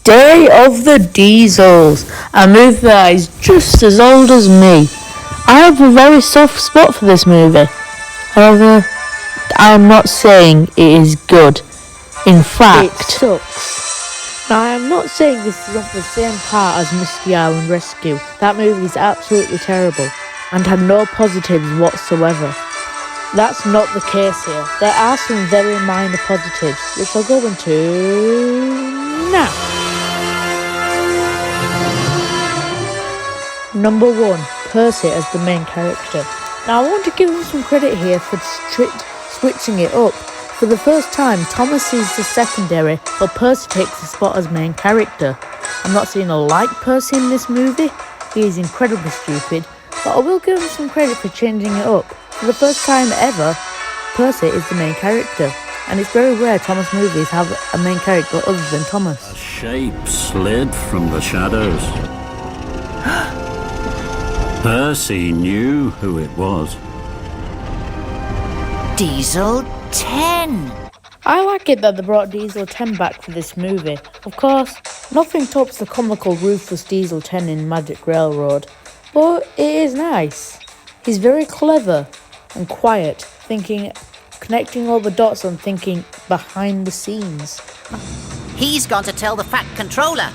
Day of the Diesels, a movie that is just as old as me. I have a very soft spot for this movie. However, I am not saying it is good. In fact, it sucks. Now, I am not saying this is off the same part as Mystery Island Rescue. That movie is absolutely terrible and had no positives whatsoever. That's not the case here. There are some very minor positives, which I'll go into now. Number 1, Percy as the main character. Now I want to give him some credit here for switching it up. For the first time, Thomas is the secondary, but Percy takes the spot as main character. I'm not saying I like Percy in this movie. He is incredibly stupid, but I will give him some credit for changing it up. For the first time ever, Percy is the main character, and it's very rare Thomas movies have a main character other than Thomas. A shape slid from the shadows. Percy knew who it was. Diesel 10. I like it that they brought Diesel 10 back for this movie. Of course, nothing tops the comical Rufus Diesel 10 in Magic Railroad, but it is nice. He's very clever and quiet, connecting all the dots and thinking behind the scenes. He's gone to tell the Fat Controller.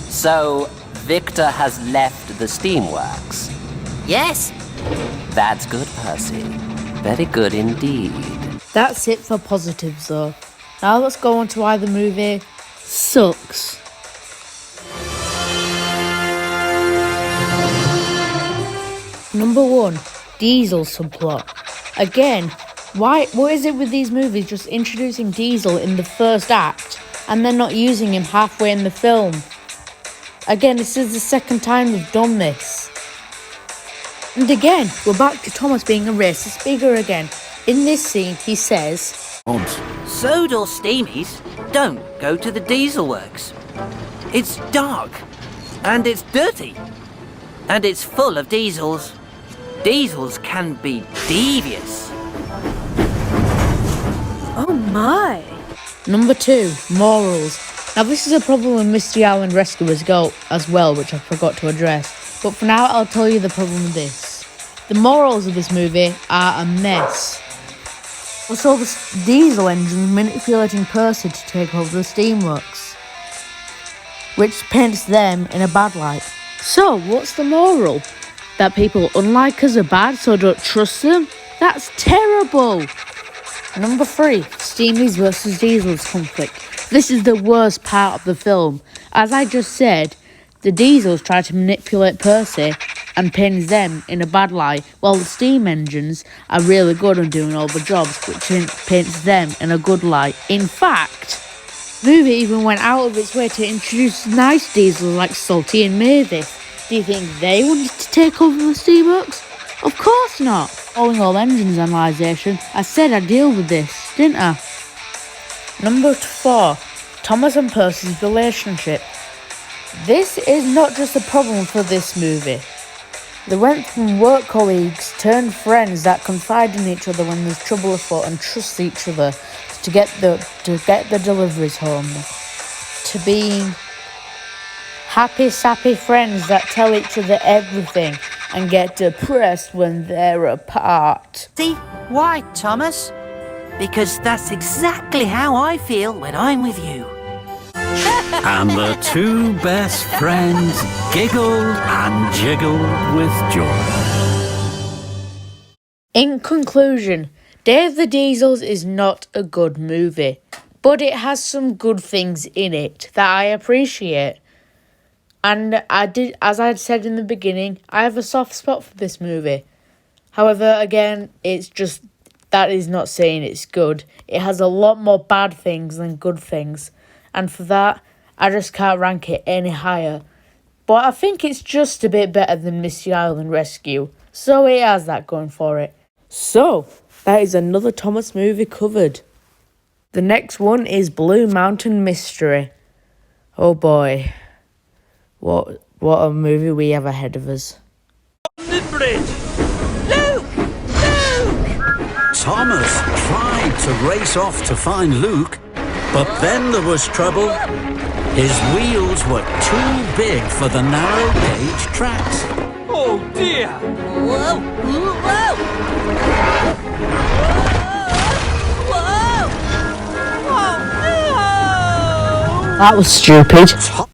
So, Victor has left the steamworks. Yes. That's good, Percy. Very good indeed. That's it for positives though. Now let's go on to why the movie sucks. Number 1, Diesel subplot. Again, what is it with these movies just introducing Diesel in the first act and then not using him halfway in the film? Again, this is the second time we've done this. And again, we're back to Thomas being a racist bigot again. In this scene, he says, Sode or Steamies, don't go to the diesel works. It's dark, and it's dirty, and it's full of diesels. Diesels can be devious. Oh my! Number 2, morals. Now this is a problem with Mystery Island Rescue as well, which I forgot to address. But for now, I'll tell you the problem with this. The morals of this movie are a mess. Also, the diesel engine manipulating Percy to take over the steamworks, which paints them in a bad light. So, what's the moral? That people unlike us are bad, so don't trust them? That's terrible! Number 3, Steamies versus Diesels conflict. This is the worst part of the film. As I just said, the Diesels try to manipulate Percy and paints them in a bad light, while the steam engines are really good on doing all the jobs, which paints them in a good light. In fact, the movie even went out of its way to introduce nice Diesels like Salty and Mavis. Do you think they wanted to take over the steamworks? Of course not. Following all engines analysation, I said I'd deal with this, didn't I? Number 4, Thomas and Percy's relationship. This is not just a problem for this movie. They went from work colleagues turned friends that confide in each other when there's trouble afoot and trust each other to get the deliveries home, to being happy, sappy friends that tell each other everything and get depressed when they're apart. See why, Thomas? Because that's exactly how I feel when I'm with you. And the two best friends giggled and jiggled with joy. In conclusion, Day of the Diesels is not a good movie, but it has some good things in it that I appreciate. And as I said in the beginning, I have a soft spot for this movie. However, again, that is not saying it's good. It has a lot more bad things than good things. And for that, I just can't rank it any higher. But I think it's just a bit better than Mystery Island Rescue. So it has that going for it. So, that is another Thomas movie covered. The next one is Blue Mountain Mystery. Oh boy. What a movie we have ahead of us. The bridge! Luke! Thomas tried to race off to find Luke, but then there was trouble. His wheels were too big for the narrow gauge tracks. Oh dear! Whoa! Whoa! Whoa! That was stupid.